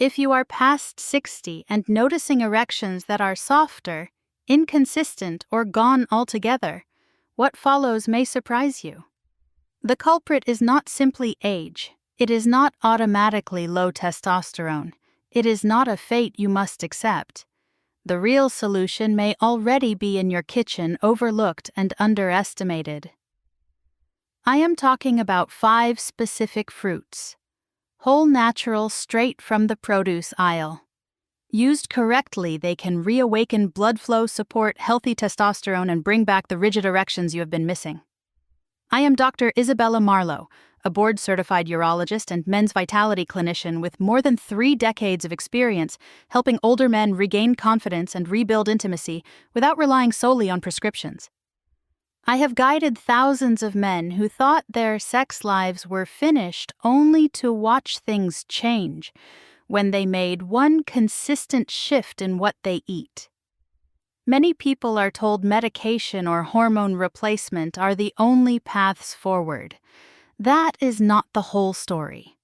If you are past 60 and noticing erections that are softer, inconsistent, or gone altogether, what follows may surprise you. The culprit is not simply age. It is not automatically low testosterone. It is not a fate you must accept. The real solution may already be in your kitchen, overlooked and underestimated. I am talking about 5 specific fruits. Whole, natural, straight from the produce aisle. Used correctly, they can reawaken blood flow, support healthy testosterone, and bring back the rigid erections you have been missing. I am Dr. Isabella Marlowe, a board-certified urologist and men's vitality clinician with more than 3 decades of experience helping older men regain confidence and rebuild intimacy without relying solely on prescriptions. I have guided thousands of men who thought their sex lives were finished only to watch things change when they made one consistent shift in what they eat. Many people are told medication or hormone replacement are the only paths forward. That is not the whole story.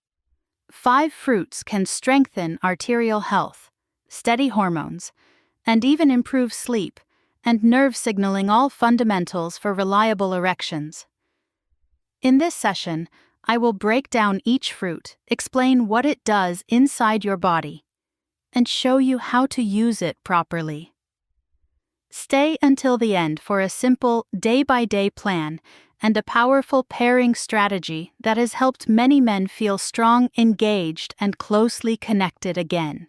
5 fruits can strengthen arterial health, steady hormones, and even improve sleep and nerve signaling, all fundamentals for reliable erections. In this session, I will break down each fruit, explain what it does inside your body, and show you how to use it properly. Stay until the end for a simple day-by-day plan and a powerful pairing strategy that has helped many men feel strong, engaged, and closely connected again.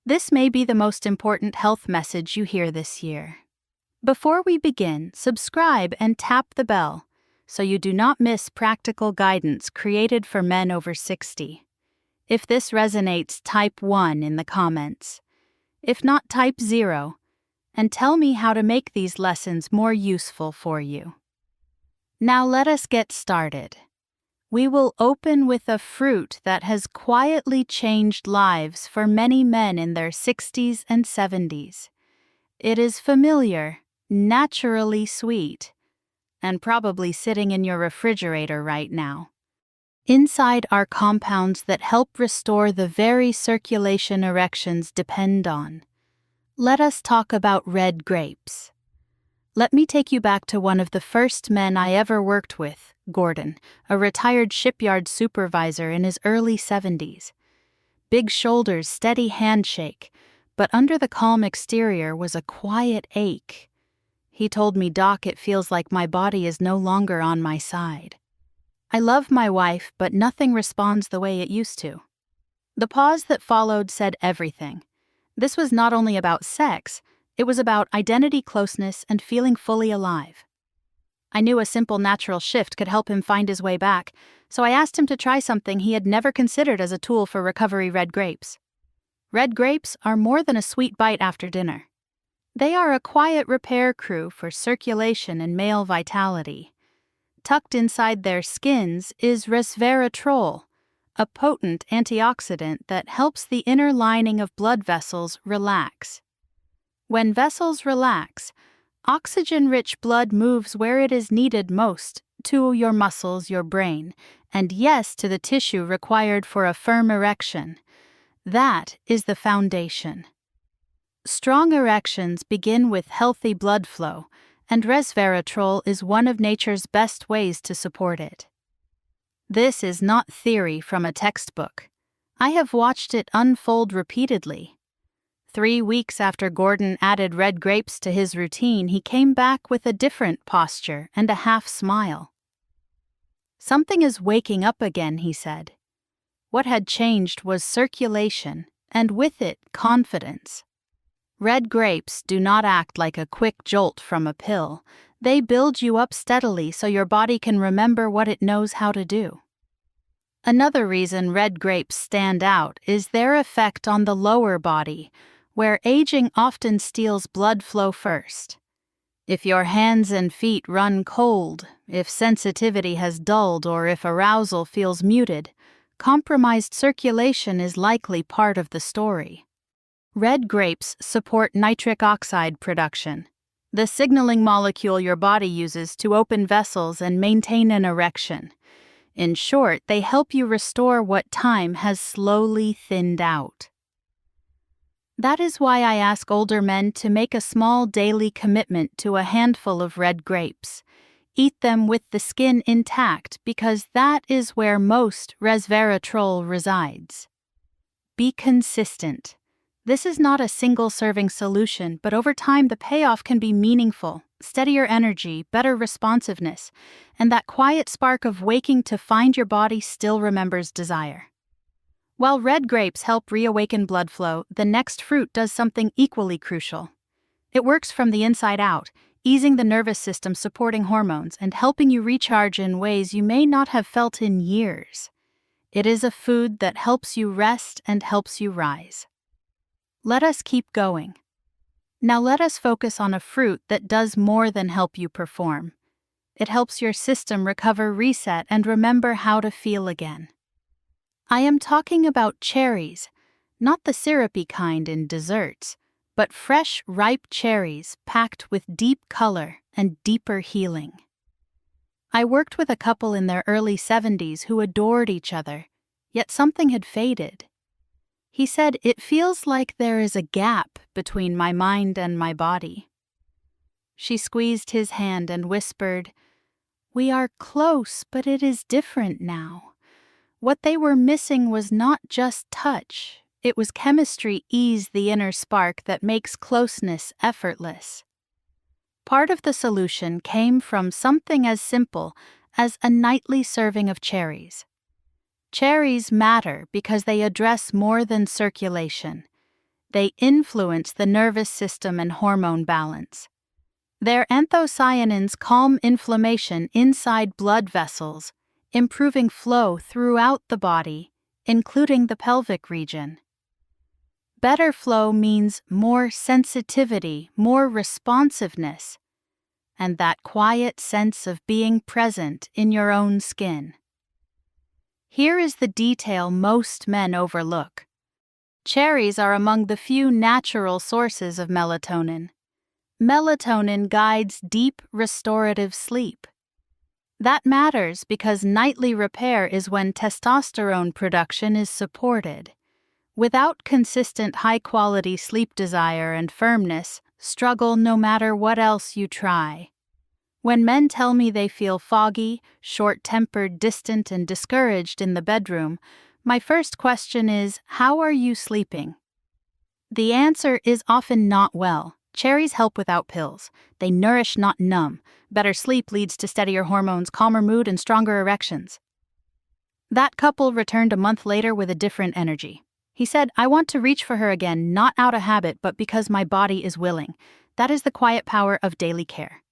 This may be the most important health message you hear this year. Before we begin, subscribe and tap the bell so you do not miss practical guidance created for men over 60. If this resonates, type 1 in the comments. If not, type 0. And tell me how to make these lessons more useful for you. Now let us get started. We will open with a fruit that has quietly changed lives for many men in their 60s and 70s. It is familiar, naturally sweet, and probably sitting in your refrigerator right now. Inside are compounds that help restore the very circulation erections depend on. Let us talk about red grapes. Let me take you back to one of the first men I ever worked with, Gordon, a retired shipyard supervisor in his early 70s. Big shoulders, steady handshake, but under the calm exterior was a quiet ache. He told me, "Doc, it feels like my body is no longer on my side. I love my wife, but nothing responds the way it used to." The pause that followed said everything. This was not only about sex, it was about identity, closeness, and feeling fully alive. I knew a simple natural shift could help him find his way back, so I asked him to try something he had never considered as a tool for recovery: red grapes. Red grapes are more than a sweet bite after dinner. They are a quiet repair crew for circulation and male vitality. Tucked inside their skins is resveratrol, a potent antioxidant that helps the inner lining of blood vessels relax. When vessels relax, oxygen-rich blood moves where it is needed most, to your muscles, your brain, and yes, to the tissue required for a firm erection. That is the foundation. Strong erections begin with healthy blood flow, and resveratrol is one of nature's best ways to support it. This is not theory from a textbook. I have watched it unfold repeatedly. 3 weeks after Gordon added red grapes to his routine, he came back with a different posture and a half smile. "Something is waking up again," he said. What had changed was circulation, and with it, confidence. Red grapes do not act like a quick jolt from a pill. They build you up steadily so your body can remember what it knows how to do. Another reason red grapes stand out is their effect on the lower body, where aging often steals blood flow first. If your hands and feet run cold, if sensitivity has dulled, or if arousal feels muted, compromised circulation is likely part of the story. Red grapes support nitric oxide production, the signaling molecule your body uses to open vessels and maintain an erection. In short, they help you restore what time has slowly thinned out. That is why I ask older men to make a small daily commitment to a handful of red grapes. Eat them with the skin intact because that is where most resveratrol resides. Be consistent. This is not a single-serving solution, but over time the payoff can be meaningful: steadier energy, better responsiveness, and that quiet spark of waking to find your body still remembers desire. While red grapes help reawaken blood flow, the next fruit does something equally crucial. It works from the inside out, easing the nervous system, supporting hormones, and helping you recharge in ways you may not have felt in years. It is a food that helps you rest and helps you rise. Let us keep going. Now let us focus on a fruit that does more than help you perform. It helps your system recover, reset, and remember how to feel again. I am talking about cherries, not the syrupy kind in desserts, but fresh, ripe cherries packed with deep color and deeper healing. I worked with a couple in their early 70s who adored each other, yet something had faded. He said, "It feels like there is a gap between my mind and my body." She squeezed his hand and whispered, "We are close, but it is different now." What they were missing was not just touch, it was chemistry, ease, the inner spark that makes closeness effortless. Part of the solution came from something as simple as a nightly serving of cherries. Cherries matter because they address more than circulation. They influence the nervous system and hormone balance. Their anthocyanins calm inflammation inside blood vessels, improving flow throughout the body, including the pelvic region. Better flow means more sensitivity, more responsiveness, and that quiet sense of being present in your own skin. Here is the detail most men overlook. Cherries are among the few natural sources of melatonin. Melatonin guides deep, restorative sleep. That matters because nightly repair is when testosterone production is supported. Without consistent high-quality sleep, desire and firmness struggle no matter what else you try. When men tell me they feel foggy, short-tempered, distant, and discouraged in the bedroom, my first question is, how are you sleeping? The answer is often not well. Cherries help without pills. They nourish, not numb. Better sleep leads to steadier hormones, calmer mood, and stronger erections. That couple returned a month later with a different energy. He said, "I want to reach for her again, not out of habit, but because my body is willing." That is the quiet power of daily care.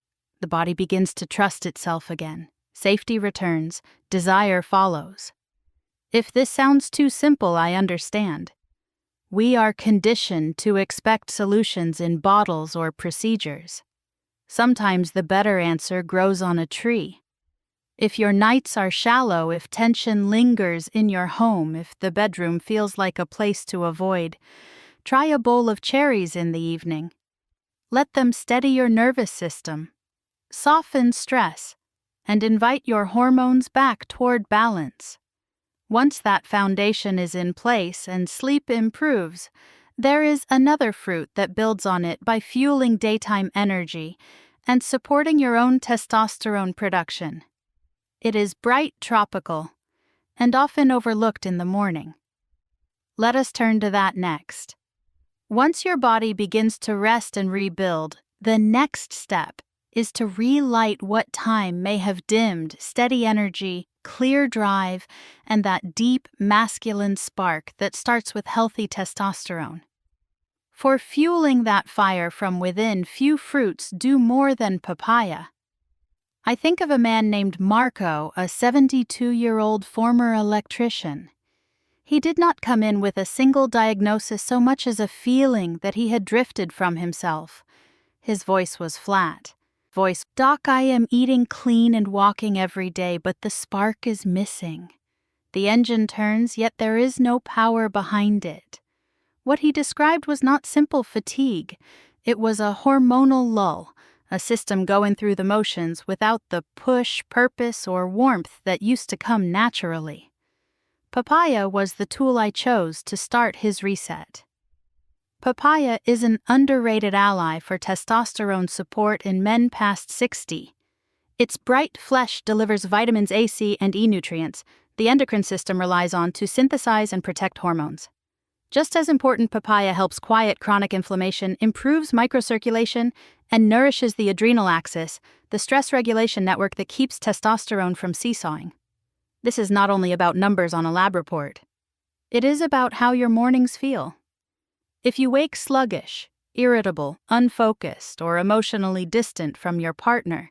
The body begins to trust itself again. Safety returns, desire follows. If this sounds too simple, I understand. We are conditioned to expect solutions in bottles or procedures. Sometimes the better answer grows on a tree. If your nights are shallow, if tension lingers in your home, if the bedroom feels like a place to avoid, try a bowl of cherries in the evening. Let them steady your nervous system, soften stress, and invite your hormones back toward balance. Once that foundation is in place and sleep improves, there is another fruit that builds on it by fueling daytime energy and supporting your own testosterone production. It is bright, tropical, and often overlooked in the morning. Let us turn to that next. Once your body begins to rest and rebuild, the next step is to relight what time may have dimmed: steady energy, clear drive, and that deep masculine spark that starts with healthy testosterone. For fueling that fire from within, few fruits do more than papaya. I think of a man named Marco, a 72-year-old former electrician. He did not come in with a single diagnosis so much as a feeling that he had drifted from himself. His voice was flat. "Doc, I am eating clean and walking every day, but the spark is missing. The engine turns, yet there is no power behind it." What he described was not simple fatigue. It was a hormonal lull, a system going through the motions without the push, purpose, or warmth that used to come naturally. Papaya was the tool I chose to start his reset. Papaya is an underrated ally for testosterone support in men past 60. Its bright flesh delivers vitamins A, C, and E nutrients the endocrine system relies on to synthesize and protect hormones. Just as important, papaya helps quiet chronic inflammation, improves microcirculation, and nourishes the adrenal axis, the stress regulation network that keeps testosterone from seesawing. This is not only about numbers on a lab report. It is about how your mornings feel. If you wake sluggish, irritable, unfocused, or emotionally distant from your partner,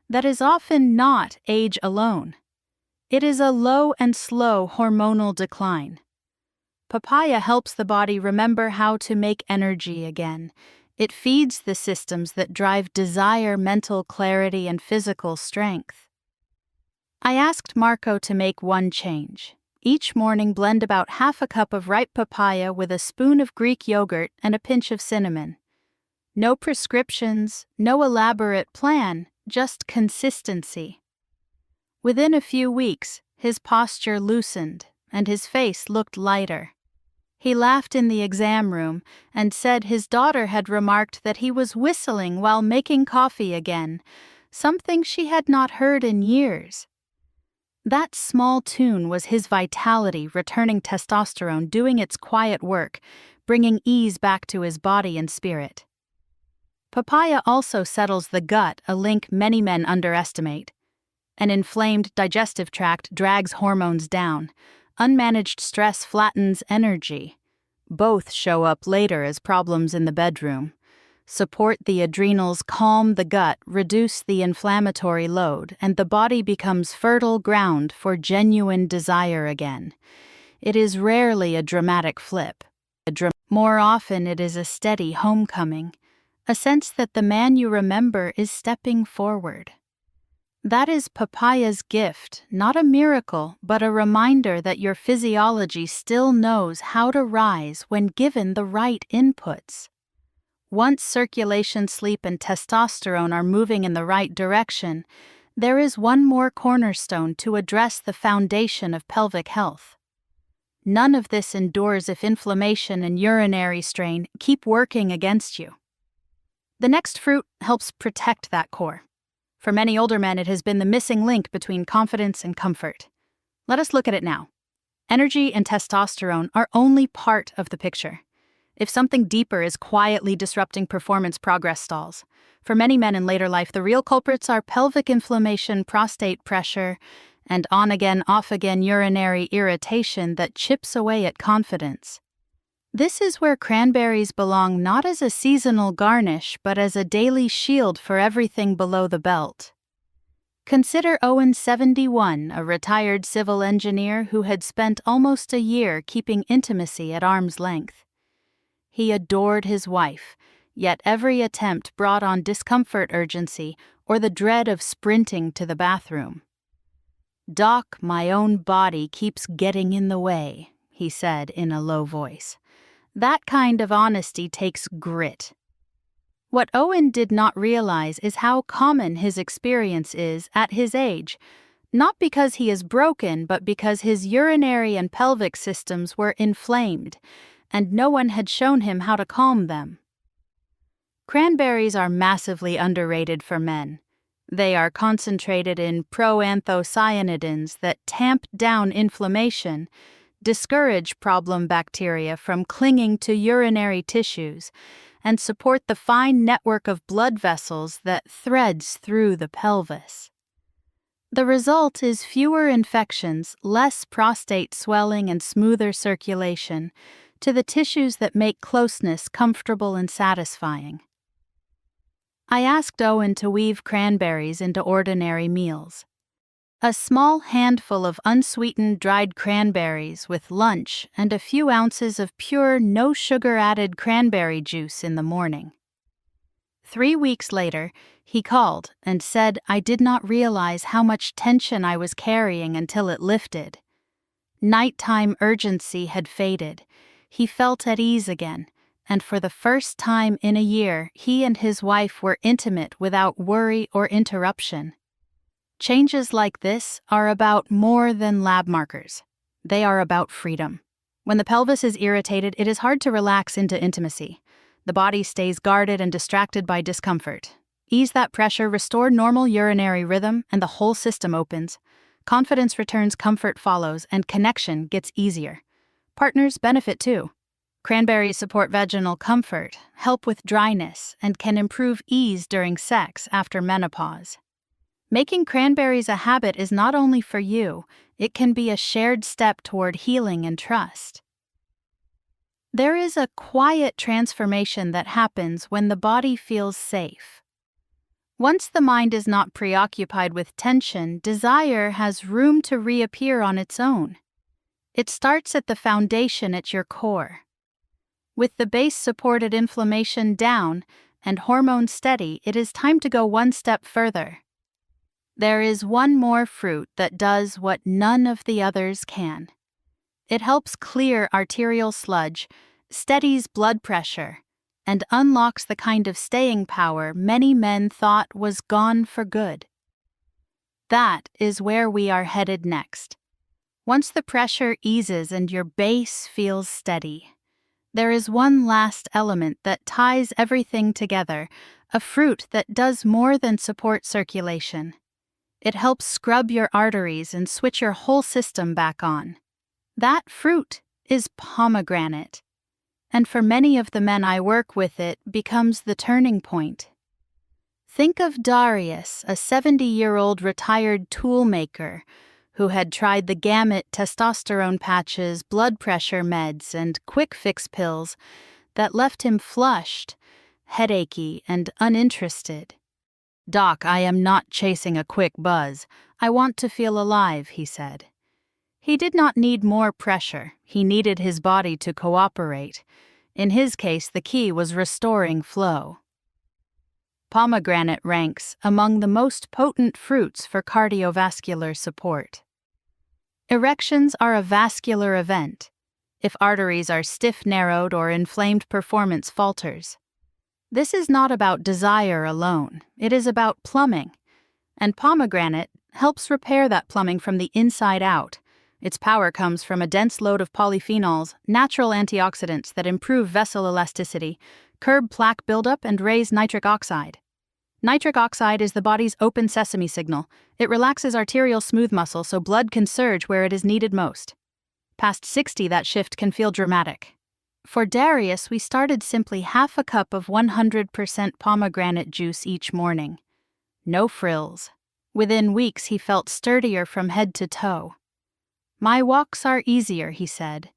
that is often not age alone. It is a low and slow hormonal decline. Papaya helps the body remember how to make energy again. It feeds the systems that drive desire, mental clarity, and physical strength. I asked Marco to make one change. Each morning, blend about half a cup of ripe papaya with a spoon of Greek yogurt and a pinch of cinnamon. No prescriptions, no elaborate plan, just consistency. Within a few weeks, his posture loosened and his face looked lighter. He laughed in the exam room and said his daughter had remarked that he was whistling while making coffee again, something she had not heard in years. That small tune was his vitality returning testosterone doing its quiet work, bringing ease back to his body and spirit. Papaya also settles the gut, a link many men underestimate. An inflamed digestive tract drags hormones down. Unmanaged stress flattens energy. Both show up later as problems in the bedroom. Support the adrenals, calm the gut, reduce the inflammatory load, and the body becomes fertile ground for genuine desire again. It is rarely a dramatic flip. More often it is a steady homecoming, a sense that the man you remember is stepping forward. That is papaya's gift, not a miracle, but a reminder that your physiology still knows how to rise when given the right inputs. Once circulation, sleep, and testosterone are moving in the right direction, there is one more cornerstone to address the foundation of pelvic health. None of this endures if inflammation and urinary strain keep working against you. The next fruit helps protect that core. For many older men, it has been the missing link between confidence and comfort. Let us look at it now. Energy and testosterone are only part of the picture. If something deeper is quietly disrupting performance, progress stalls. For many men in later life, the real culprits are pelvic inflammation, prostate pressure, and on-again, off-again urinary irritation that chips away at confidence. This is where cranberries belong not as a seasonal garnish, but as a daily shield for everything below the belt. Consider Owen 71, a retired civil engineer who had spent almost a year keeping intimacy at arm's length. He adored his wife, yet every attempt brought on discomfort, urgency, or the dread of sprinting to the bathroom. "Doc, my own body keeps getting in the way," he said in a low voice. That kind of honesty takes grit. What Owen did not realize is how common his experience is at his age, not because he is broken, but because his urinary and pelvic systems were inflamed, and no one had shown him how to calm them. Cranberries are massively underrated for men. They are concentrated in proanthocyanidins that tamp down inflammation, discourage problem bacteria from clinging to urinary tissues, and support the fine network of blood vessels that threads through the pelvis. The result is fewer infections, less prostate swelling, and smoother circulation to the tissues that make closeness comfortable and satisfying. I asked Owen to weave cranberries into ordinary meals. A small handful of unsweetened dried cranberries with lunch and a few ounces of pure, no sugar-added cranberry juice in the morning. 3 weeks later, he called and said I did not realize how much tension I was carrying until it lifted. Nighttime urgency had faded. He felt at ease again, and for the first time in a year, he and his wife were intimate without worry or interruption. Changes like this are about more than lab markers. They are about freedom. When the pelvis is irritated, it is hard to relax into intimacy. The body stays guarded and distracted by discomfort. Ease that pressure, restore normal urinary rhythm, and the whole system opens. Confidence returns, comfort follows, and connection gets easier. Partners benefit too. Cranberries support vaginal comfort, help with dryness, and can improve ease during sex after menopause. Making cranberries a habit is not only for you, it can be a shared step toward healing and trust. There is a quiet transformation that happens when the body feels safe. Once the mind is not preoccupied with tension, desire has room to reappear on its own. It starts at the foundation at your core. With the base-supported inflammation down and hormones steady, it is time to go one step further. There is one more fruit that does what none of the others can. It helps clear arterial sludge, steadies blood pressure, and unlocks the kind of staying power many men thought was gone for good. That is where we are headed next. Once the pressure eases and your base feels steady, there is one last element that ties everything together, a fruit that does more than support circulation. It helps scrub your arteries and switch your whole system back on. That fruit is pomegranate. And for many of the men I work with, it becomes the turning point. Think of Darius, a 70-year-old retired toolmaker who had tried the gamut testosterone patches, blood pressure meds, and quick-fix pills that left him flushed, headachy, and uninterested. "Doc, I am not chasing a quick buzz. I want to feel alive," he said. He did not need more pressure. He needed his body to cooperate. In his case, the key was restoring flow. Pomegranate ranks among the most potent fruits for cardiovascular support. Erections are a vascular event. If arteries are stiff-narrowed or inflamed, performance falters. This is not about desire alone. It is about plumbing. And pomegranate helps repair that plumbing from the inside out. Its power comes from a dense load of polyphenols, natural antioxidants that improve vessel elasticity, curb plaque buildup, and raise nitric oxide. Nitric oxide is the body's open sesame signal. It relaxes arterial smooth muscle so blood can surge where it is needed most. Past 60, that shift can feel dramatic. For Darius, we started simply half a cup of 100% pomegranate juice each morning. No frills. Within weeks, he felt sturdier from head to toe. "My walks are easier," he said.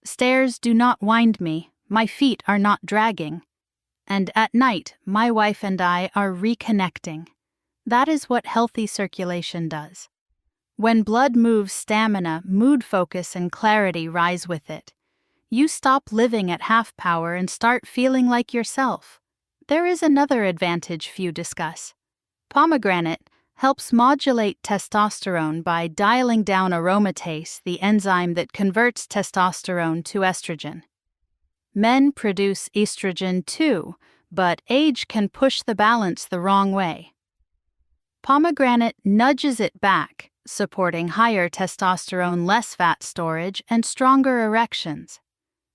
"Stairs do not wind me. My feet are not dragging. And at night, my wife and I are reconnecting." That is what healthy circulation does. When blood moves, stamina, mood focus, and clarity rise with it. You stop living at half power and start feeling like yourself. There is another advantage few discuss. Pomegranate helps modulate testosterone by dialing down aromatase, the enzyme that converts testosterone to estrogen. Men produce estrogen too, but age can push the balance the wrong way. Pomegranate nudges it back, supporting higher testosterone, less fat storage, and stronger erections.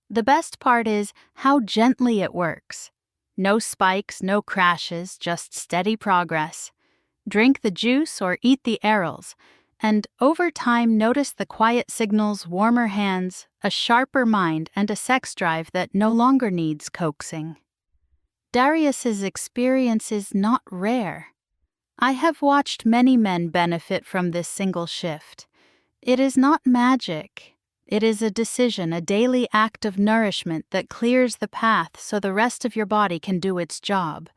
The best part is how gently it works. No spikes, no crashes, just steady progress. Drink the juice or eat the arils, and over time notice the quiet signals, warmer hands, a sharper mind, and a sex drive that no longer needs coaxing. Darius's experience is not rare. I have watched many men benefit from this single shift. It is not magic. It is a decision, a daily act of nourishment that clears the path so the rest of your body can do its job.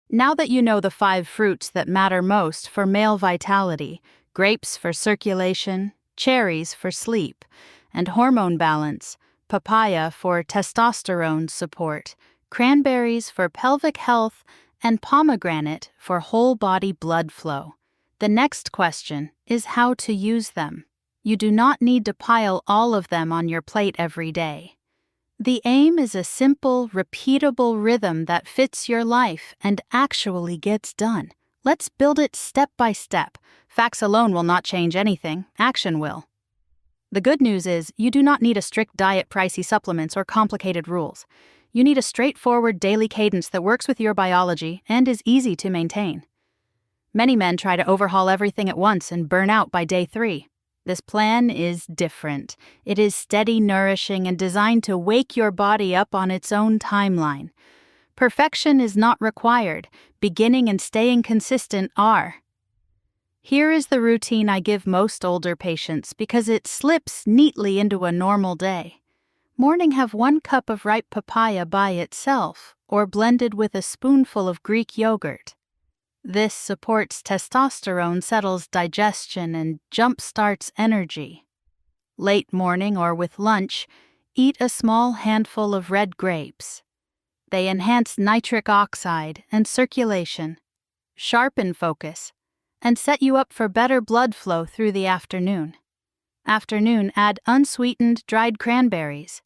Now that you know the 5 fruits that matter most for male vitality, grapes for circulation, cherries for sleep, and hormone balance, papaya for testosterone support, cranberries for pelvic health, and pomegranate for whole body blood flow, the next question is how to use them. You do not need to pile all of them on your plate every day. The aim is a simple, repeatable rhythm that fits your life and actually gets done. Let's build it step by step. Facts alone will not change anything, action will. The good news is you do not need a strict diet, pricey supplements, or complicated rules. You need a straightforward daily cadence that works with your biology and is easy to maintain. Many men try to overhaul everything at once and burn out by day 3. This plan is different. It is steady, nourishing, and designed to wake your body up on its own timeline. Perfection is not required. Beginning and staying consistent are. Here is the routine I give most older patients because it slips neatly into a normal day. Morning, have 1 cup of ripe papaya by itself or blended with a spoonful of Greek yogurt. This supports testosterone, settles digestion, and jump-starts energy. Late morning or with lunch, eat a small handful of red grapes. They enhance nitric oxide and circulation, sharpen focus, and set you up for better blood flow through the afternoon. Afternoon, add unsweetened dried cranberries.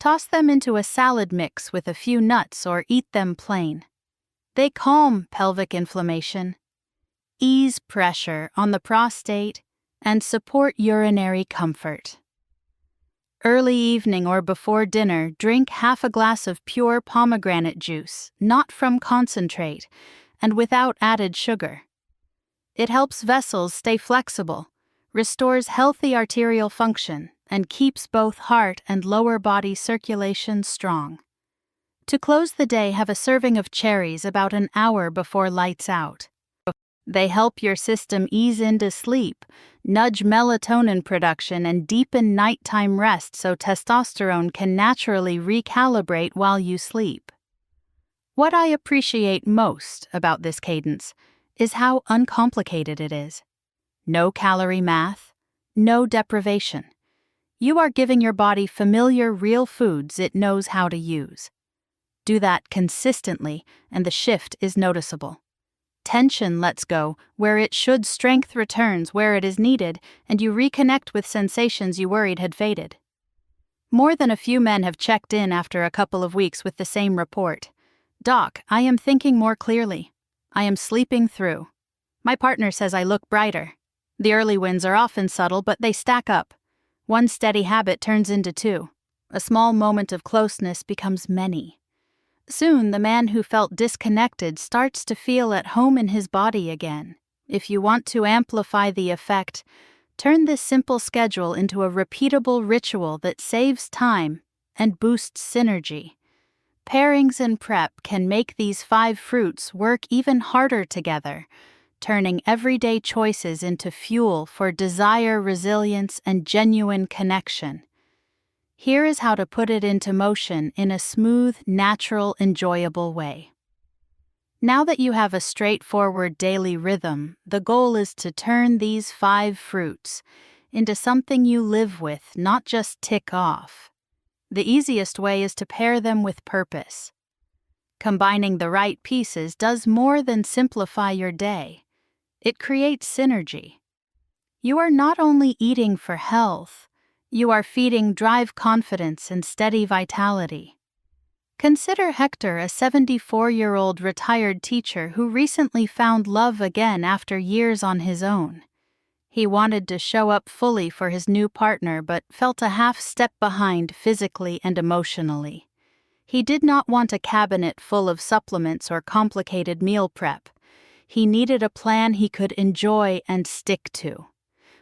Toss them into a salad mix with a few nuts or eat them plain. They calm pelvic inflammation, ease pressure on the prostate, and support urinary comfort. Early evening or before dinner, drink half a glass of pure pomegranate juice, not from concentrate, and without added sugar. It helps vessels stay flexible, restores healthy arterial function, and keeps both heart and lower body circulation strong. To close the day, have a serving of cherries about an hour before lights out. They help your system ease into sleep, nudge melatonin production, and deepen nighttime rest so testosterone can naturally recalibrate while you sleep. What I appreciate most about this cadence is how uncomplicated it is. No calorie math, no deprivation. You are giving your body familiar, real foods it knows how to use. Do that consistently, and the shift is noticeable. Tension lets go where it should, strength returns where it is needed, and you reconnect with sensations you worried had faded. More than a few men have checked in after a couple of weeks with the same report. Doc, I am thinking more clearly. I am sleeping through. My partner says I look brighter. The early wins are often subtle, but they stack up. 1 steady habit turns into 2. A small moment of closeness becomes many. Soon, the man who felt disconnected starts to feel at home in his body again. If you want to amplify the effect, turn this simple schedule into a repeatable ritual that saves time and boosts synergy. Pairings and prep can make these 5 fruits work even harder together, turning everyday choices into fuel for desire, resilience, and genuine connection. Here is how to put it into motion in a smooth, natural, enjoyable way. Now that you have a straightforward daily rhythm, the goal is to turn these 5 fruits into something you live with, not just tick off. The easiest way is to pair them with purpose. Combining the right pieces does more than simplify your day. It creates synergy. You are not only eating for health, you are feeding drive, confidence, and steady vitality. Consider Hector, a 74-year-old retired teacher who recently found love again after years on his own. He wanted to show up fully for his new partner but felt a half step behind physically and emotionally. He did not want a cabinet full of supplements or complicated meal prep. He needed a plan he could enjoy and stick to.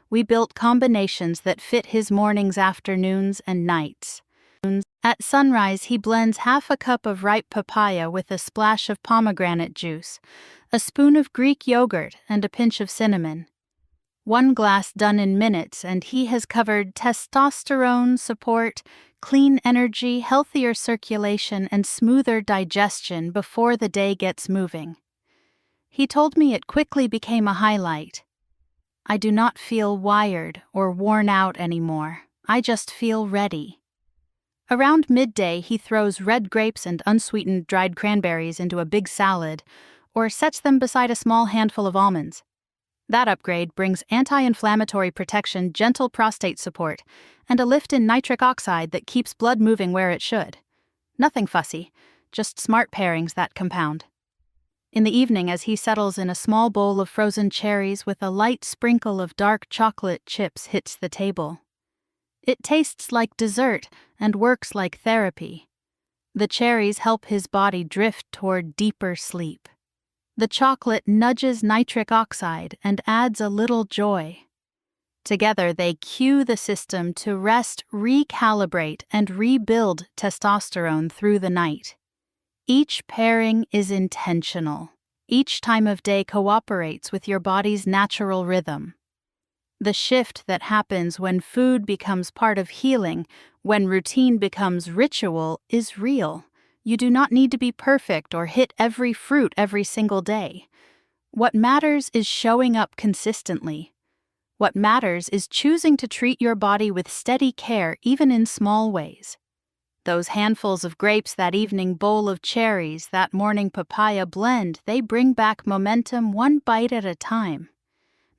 We built combinations that fit his mornings, afternoons, and nights. At sunrise, he blends half a cup of ripe papaya with a splash of pomegranate juice, a spoon of Greek yogurt, and a pinch of cinnamon. 1 glass done in minutes, and he has covered testosterone support, clean energy, healthier circulation, and smoother digestion before the day gets moving. He told me it quickly became a highlight. I do not feel wired or worn out anymore. I just feel ready. Around midday, he throws red grapes and unsweetened dried cranberries into a big salad or sets them beside a small handful of almonds. That upgrade brings anti-inflammatory protection, gentle prostate support, and a lift in nitric oxide that keeps blood moving where it should. Nothing fussy, just smart pairings that compound. In the evening, as he settles in a small bowl of frozen cherries with a light sprinkle of dark chocolate chips hits the table. It tastes like dessert and works like therapy. The cherries help his body drift toward deeper sleep. The chocolate nudges nitric oxide and adds a little joy. Together, they cue the system to rest, recalibrate, and rebuild testosterone through the night. Each pairing is intentional. Each time of day cooperates with your body's natural rhythm. The shift that happens when food becomes part of healing, when routine becomes ritual, is real. You do not need to be perfect or hit every fruit every single day. What matters is showing up consistently. What matters is choosing to treat your body with steady care, even in small ways. Those handfuls of grapes, that evening bowl of cherries, that morning papaya blend, they bring back momentum one bite at a time.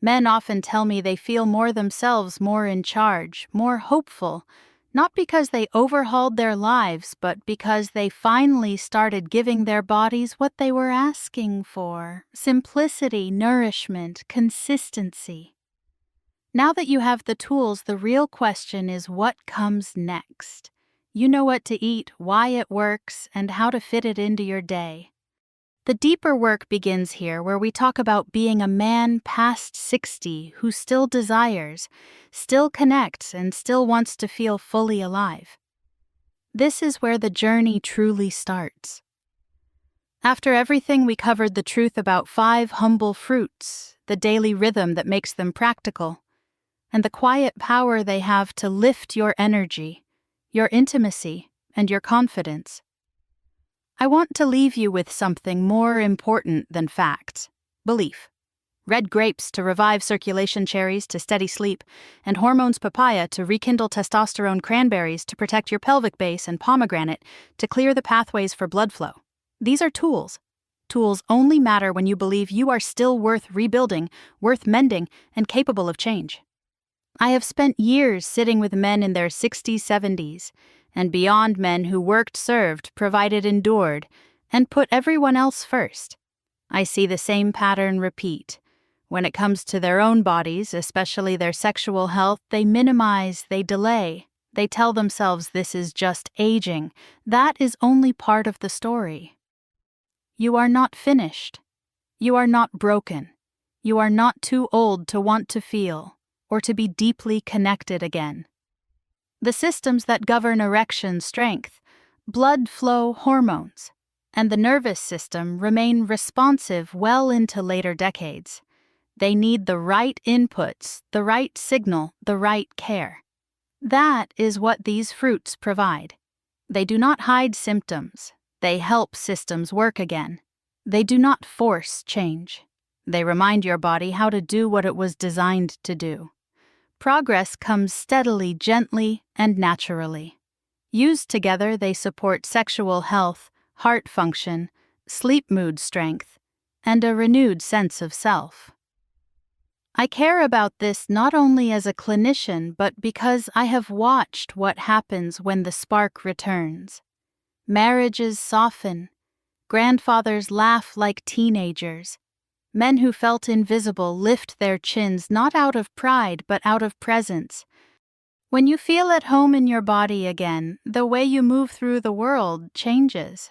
Men often tell me they feel more themselves, more in charge, more hopeful, not because they overhauled their lives, but because they finally started giving their bodies what they were asking for: simplicity, nourishment, consistency. Now that you have the tools, the real question is what comes next. You know what to eat, why it works, and how to fit it into your day. The deeper work begins here, where we talk about being a man past 60 who still desires, still connects, and still wants to feel fully alive. This is where the journey truly starts. After everything, we covered the truth about 5 humble fruits, the daily rhythm that makes them practical, and the quiet power they have to lift your energy, your intimacy, and your confidence. I want to leave you with something more important than facts: belief. Red grapes to revive circulation, cherries to steady sleep, and hormones papaya to rekindle testosterone, cranberries to protect your pelvic base, and pomegranate to clear the pathways for blood flow. These are tools. Tools only matter when you believe you are still worth rebuilding, worth mending, and capable of change. I have spent years sitting with men in their 60s, 70s, and beyond, men who worked, served, provided, endured, and put everyone else first. I see the same pattern repeat. When it comes to their own bodies, especially their sexual health, they minimize, they delay. They tell themselves this is just aging. That is only part of the story. You are not finished. You are not broken. You are not too old to want to feel, or to be deeply connected again. The systems that govern erection strength, blood flow, hormones, and the nervous system remain responsive well into later decades. They need the right inputs, the right signal, the right care. That is what these fruits provide. They do not hide symptoms. They help systems work again. They do not force change. They remind your body how to do what it was designed to do. Progress comes steadily, gently, and naturally. Used together, they support sexual health, heart function, sleep mood strength, and a renewed sense of self. I care about this not only as a clinician, but because I have watched what happens when the spark returns. Marriages soften. Grandfathers laugh like teenagers. Men who felt invisible lift their chins not out of pride but out of presence. When you feel at home in your body again, the way you move through the world changes.